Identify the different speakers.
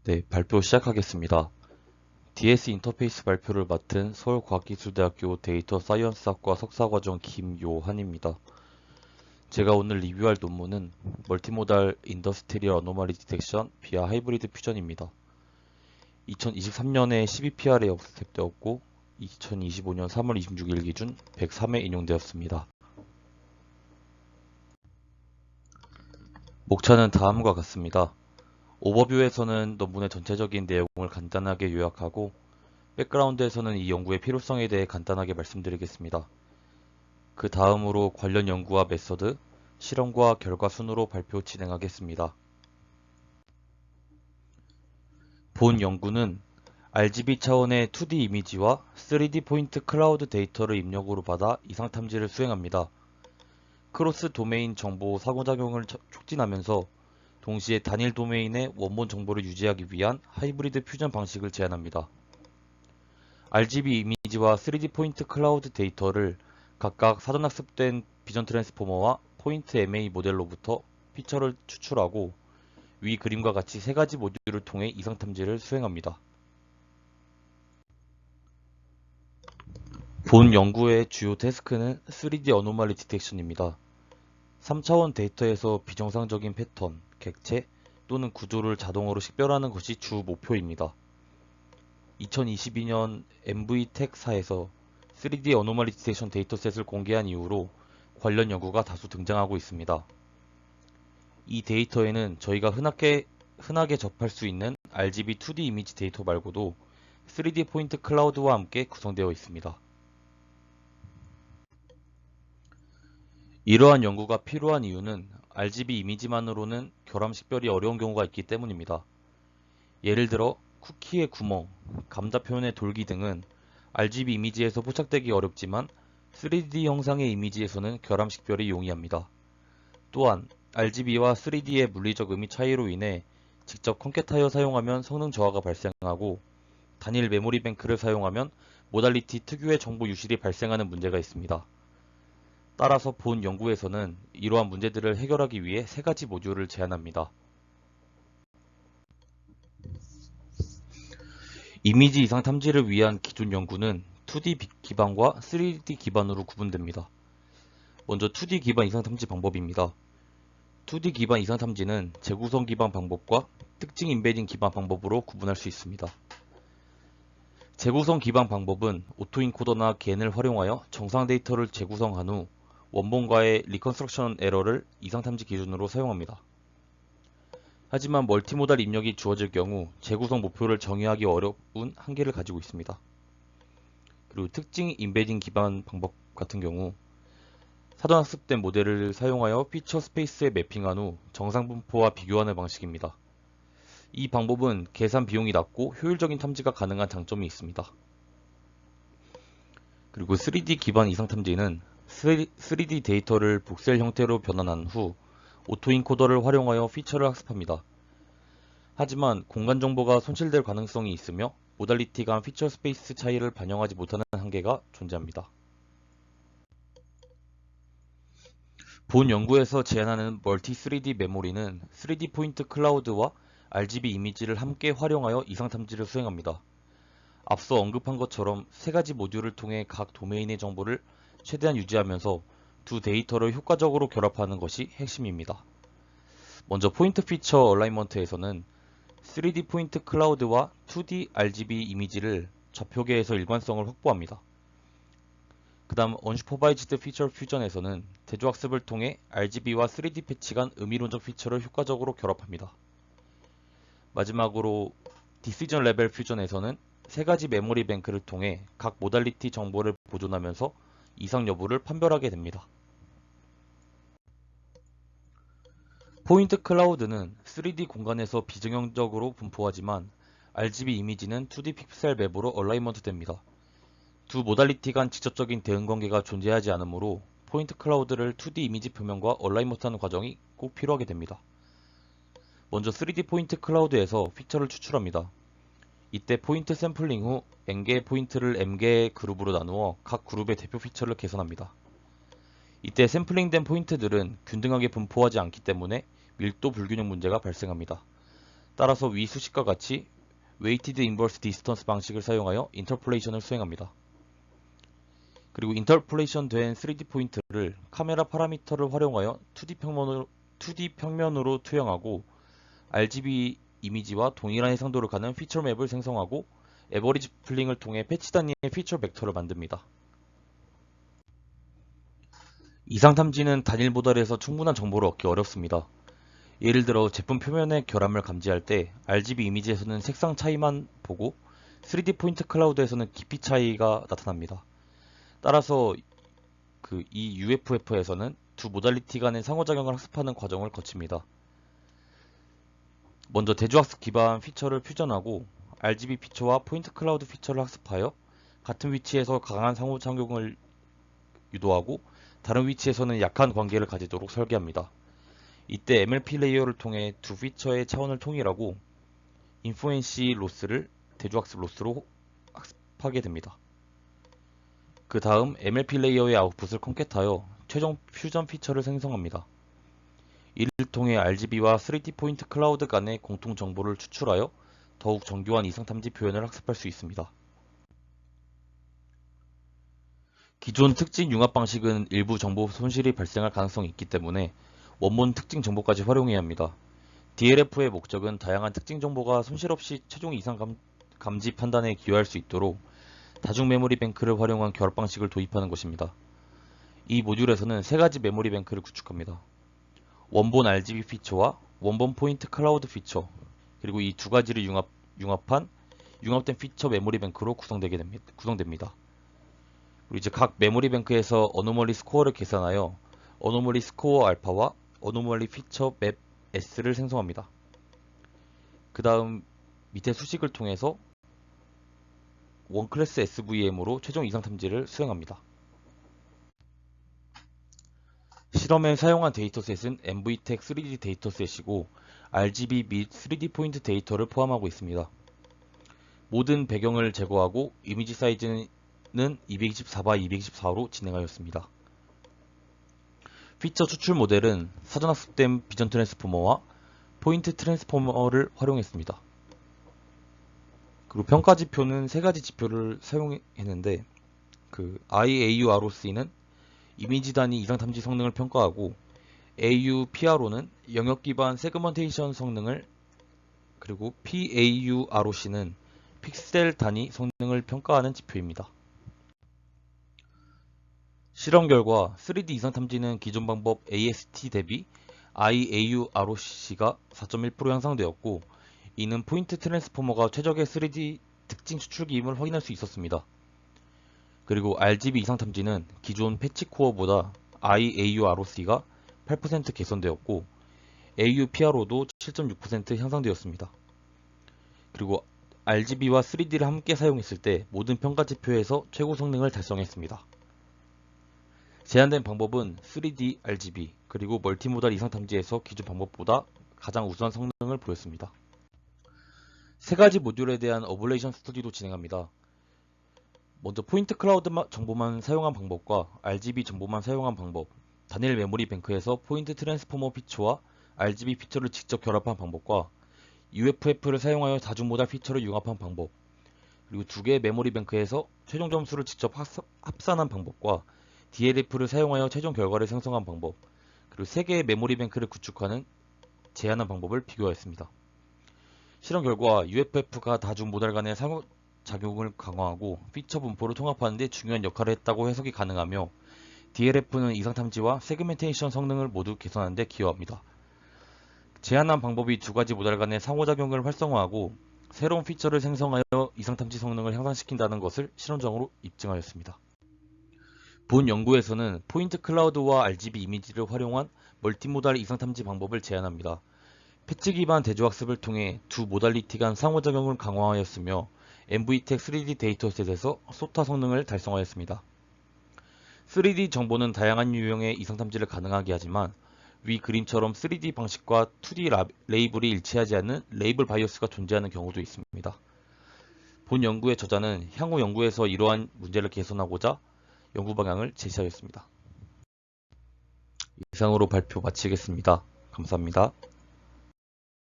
Speaker 1: 네, 발표 시작하겠습니다. DS 인터페이스 발표를 맡은 서울과학기술대학교 데이터 사이언스학과 석사과정 김요한입니다. 제가 오늘 리뷰할 논문은 멀티모달 인더스트리얼 어노말리 디텍션 비아 하이브리드 퓨전입니다. 2023년에 12PR에 역습되었고 2025년 3월 26일 기준 103회 인용되었습니다. 목차는 다음과 같습니다. 오버뷰에서는 논문의 전체적인 내용을 간단하게 요약하고 백그라운드에서는 이 연구의 필요성에 대해 간단하게 말씀드리겠습니다. 그 다음으로 관련 연구와 메서드, 실험과 결과 순으로 발표 진행하겠습니다. 본 연구는 RGB 차원의 2D 이미지와 3D 포인트 클라우드 데이터를 입력으로 받아 이상 탐지를 수행합니다. 크로스 도메인 정보 상호작용을 촉진하면서 동시에 단일 도메인의 원본 정보를 유지하기 위한 하이브리드 퓨전 방식을 제안합니다. RGB 이미지와 3D 포인트 클라우드 데이터를 각각 사전학습된 비전 트랜스포머와 포인트 MA 모델로부터 피처를 추출하고 위 그림과 같이 세 가지 모듈을 통해 이상 탐지를 수행합니다. 본 연구의 주요 태스크는 3D 어노말리 디텍션입니다. 3차원 데이터에서 비정상적인 패턴, 객체 또는 구조를 자동으로 식별하는 것이 주 목표입니다. 2022년 MV텍사에서 3D 어노말리 디텍션 데이터셋을 공개한 이후로 관련 연구가 다수 등장하고 있습니다. 이 데이터에는 저희가 흔하게 접할 수 있는 RGB 2D 이미지 데이터 말고도 3D 포인트 클라우드와 함께 구성되어 있습니다. 이러한 연구가 필요한 이유는 RGB 이미지만으로는 결함 식별이 어려운 경우가 있기 때문입니다. 예를 들어 쿠키의 구멍, 감자 표현의 돌기 등은 RGB 이미지에서 포착되기 어렵지만 3D 형상의 이미지에서는 결함 식별이 용이합니다. 또한 RGB와 3D의 물리적 의미 차이로 인해 직접 컴캐타이어 사용하면 성능 저하가 발생하고 단일 메모리 뱅크를 사용하면 모달리티 특유의 정보 유실이 발생하는 문제가 있습니다. 따라서 본 연구에서는 이러한 문제들을 해결하기 위해 세 가지 모듈을 제안합니다. 이미지 이상 탐지를 위한 기존 연구는 2D 기반과 3D 기반으로 구분됩니다. 먼저 2D 기반 이상 탐지 방법입니다. 2D 기반 이상 탐지는 재구성 기반 방법과 특징 인베딩 기반 방법으로 구분할 수 있습니다. 재구성 기반 방법은 오토인코더나 겐을 활용하여 정상 데이터를 재구성한 후 원본과의 리컨스트럭션 에러를 이상 탐지 기준으로 사용합니다. 하지만 멀티모달 입력이 주어질 경우 재구성 목표를 정의하기 어려운 한계를 가지고 있습니다. 그리고 특징 인베딩 기반 방법 같은 경우 사전학습된 모델을 사용하여 피처 스페이스에 매핑한 후 정상 분포와 비교하는 방식입니다. 이 방법은 계산 비용이 낮고 효율적인 탐지가 가능한 장점이 있습니다. 그리고 3D 기반 이상 탐지는 3D 데이터를 복셀 형태로 변환한 후 오토인코더를 활용하여 피처를 학습합니다. 하지만 공간 정보가 손실될 가능성이 있으며 모달리티 간 피처 스페이스 차이를 반영하지 못하는 한계가 존재합니다. 본 연구에서 제안하는 멀티 3D 메모리는 3D 포인트 클라우드와 RGB 이미지를 함께 활용하여 이상 탐지를 수행합니다. 앞서 언급한 것처럼 세 가지 모듈을 통해 각 도메인의 정보를 최대한 유지하면서 두 데이터를 효과적으로 결합하는 것이 핵심입니다. 먼저 포인트 피처 얼라이먼트에서는 3D 포인트 클라우드와 2D RGB 이미지를 좌표계에서 일관성을 확보합니다. 그 다음 언슈퍼바이즈드 피처 퓨전에서는 대조학습을 통해 RGB와 3D 패치 간 의미론적 피처를 효과적으로 결합합니다. 마지막으로 디시전 레벨 퓨전에서는 세 가지 메모리 뱅크를 통해 각 모달리티 정보를 보존하면서 이상 여부를 판별하게 됩니다. 포인트 클라우드는 3D 공간에서 비정형적으로 분포하지만 RGB 이미지는 2D 픽셀 맵으로 얼라이먼트 됩니다. 두 모달리티 간 직접적인 대응 관계가 존재하지 않으므로 포인트 클라우드를 2D 이미지 표면과 얼라이먼트하는 과정이 꼭 필요하게 됩니다. 먼저 3D 포인트 클라우드에서 픽처를 추출합니다. 이때 포인트 샘플링 후 n개의 포인트를 m개의 그룹으로 나누어 각 그룹의 대표 피처를 계산합니다. 이때 샘플링된 포인트들은 균등하게 분포하지 않기 때문에 밀도 불균형 문제가 발생합니다. 따라서 위 수식과 같이 웨이티드 인버스 디스턴스 방식을 사용하여 인터폴레이션을 수행합니다. 그리고 인터폴레이션 된 3D 포인트를 카메라 파라미터를 활용하여 2D 평면으로 투영하고 RGB 이미지와 동일한 해상도를 가는 피처 맵을 생성하고 에버리지 플링을 통해 패치 단위의 피처 벡터를 만듭니다. 이상 탐지는 단일 모델에서 충분한 정보를 얻기 어렵습니다. 예를 들어 제품 표면의 결함을 감지할 때 RGB 이미지에서는 색상 차이만 보고 3D 포인트 클라우드에서는 깊이 차이가 나타납니다. 따라서 이 UFF에서는 두 모달리티 간의 상호작용을 학습하는 과정을 거칩니다. 먼저 대조학습 기반 피처를 퓨전하고 RGB 피처와 포인트 클라우드 피처를 학습하여 같은 위치에서 강한 상호작용을 유도하고 다른 위치에서는 약한 관계를 가지도록 설계합니다. 이때 MLP 레이어를 통해 두 피처의 차원을 통일하고 인포엔시 로스를 대조학습 로스로 학습하게 됩니다. 그 다음 MLP 레이어의 아웃풋을 콘캣하여 최종 퓨전 피처를 생성합니다. 이를 통해 RGB와 3D 포인트 클라우드 간의 공통 정보를 추출하여 더욱 정교한 이상 탐지 표현을 학습할 수 있습니다. 기존 특징 융합 방식은 일부 정보 손실이 발생할 가능성이 있기 때문에 원본 특징 정보까지 활용해야 합니다. DLF의 목적은 다양한 특징 정보가 손실 없이 최종 이상 감지 판단에 기여할 수 있도록 다중 메모리 뱅크를 활용한 결합 방식을 도입하는 것입니다. 이 모듈에서는 세 가지 메모리 뱅크를 구축합니다. 원본 RGB 피처와 원본 포인트 클라우드 피처, 그리고 이 두 가지를 융합한 융합된 피처 메모리 뱅크로 구성됩니다. 그리고 이제 각 메모리 뱅크에서 어노멀리 스코어를 계산하여 어노멀리 스코어 알파와 어노멀리 피처 맵 S를 생성합니다. 그 다음 밑에 수식을 통해서 원클래스 SVM으로 최종 이상 탐지를 수행합니다. 실험에 사용한 데이터셋은 MVTech 3D 데이터셋이고 RGB 및 3D 포인트 데이터를 포함하고 있습니다. 모든 배경을 제거하고 이미지 사이즈는 224x 224로 진행하였습니다. 피처 추출 모델은 사전 학습된 비전 트랜스포머와 포인트 트랜스포머를 활용했습니다. 그리고 평가 지표는 세 가지 지표를 사용했는데 IAU-ROC는 이미지 단위 이상 탐지 성능을 평가하고 AU-PRO는 영역 기반 세그먼테이션 성능을, 그리고 PAU-ROC는 픽셀 단위 성능을 평가하는 지표입니다. 실험 결과 3D 이상 탐지는 기존 방법 AST 대비 IAU-ROC가 4.1% 향상되었고, 이는 포인트 트랜스포머가 최적의 3D 특징 추출기임을 확인할 수 있었습니다. 그리고 RGB 이상 탐지는 기존 패치 코어보다 IAU-ROC가 8% 개선되었고 AU-PRO도 7.6% 향상되었습니다. 그리고 RGB와 3D를 함께 사용했을 때 모든 평가 지표에서 최고 성능을 달성했습니다. 제한된 방법은 3D RGB 그리고 멀티모달 이상 탐지에서 기존 방법보다 가장 우수한 성능을 보였습니다. 세 가지 모듈에 대한 어블레이션 스터디도 진행합니다. 먼저 포인트 클라우드 정보만 사용한 방법과 RGB 정보만 사용한 방법, 단일 메모리 뱅크에서 포인트 트랜스포머 피처와 RGB 피처를 직접 결합한 방법과 UFF를 사용하여 다중모달 피처를 융합한 방법, 그리고 두 개의 메모리 뱅크에서 최종 점수를 직접 합산한 방법과 DLF를 사용하여 최종 결과를 생성한 방법, 그리고 세 개의 메모리 뱅크를 구축하는 제한한 방법을 비교하였습니다. 실험 결과 UFF가 다중 모달 간의 상호작용을 강화하고 피처 분포를 통합하는 데 중요한 역할을 했다고 해석이 가능하며, DLF는 이상 탐지와 세그멘테이션 성능을 모두 개선하는 데 기여합니다. 제한한 방법이 두 가지 모달 간의 상호작용을 활성화하고 새로운 피처를 생성하여 이상 탐지 성능을 향상시킨다는 것을 실험적으로 입증하였습니다. 본 연구에서는 포인트 클라우드와 RGB 이미지를 활용한 멀티모달 이상 탐지 방법을 제안합니다. 패치 기반 대조학습을 통해 두 모달리티 간 상호작용을 강화하였으며 MVTech 3D 데이터셋에서 소타 성능을 달성하였습니다. 3D 정보는 다양한 유형의 이상 탐지를 가능하게 하지만 위 그림처럼 3D 방식과 2D 레이블이 일치하지 않는 레이블 바이어스가 존재하는 경우도 있습니다. 본 연구의 저자는 향후 연구에서 이러한 문제를 개선하고자 연구 방향을 제시하였습니다. 이상으로 발표 마치겠습니다. 감사합니다.